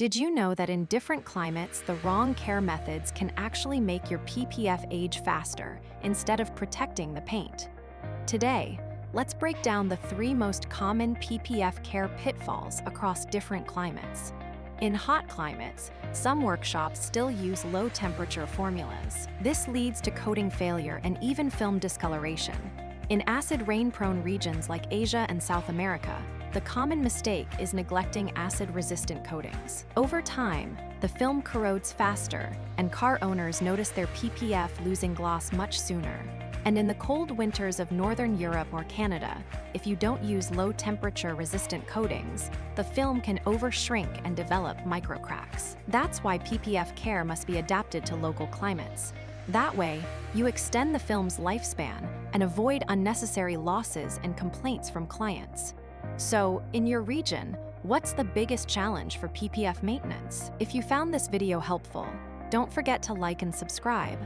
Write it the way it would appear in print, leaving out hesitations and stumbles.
Did you know that in different climates, the wrong care methods can actually make your PPF age faster instead of protecting the paint? Today, let's break down the 3 most common PPF care pitfalls across different climates. In hot climates, some workshops still use low-temperature formulas. This leads to coating failure and even film discoloration. In acid rain-prone regions like Asia and South America, the common mistake is neglecting acid-resistant coatings. Over time, the film corrodes faster, and car owners notice their PPF losing gloss much sooner. And in the cold winters of Northern Europe or Canada, if you don't use low-temperature resistant coatings, the film can over-shrink and develop microcracks. That's why PPF care must be adapted to local climates. That way, you extend the film's lifespan and avoid unnecessary losses and complaints from clients. So, in your region, what's the biggest challenge for PPF maintenance? If you found this video helpful, don't forget to like and subscribe.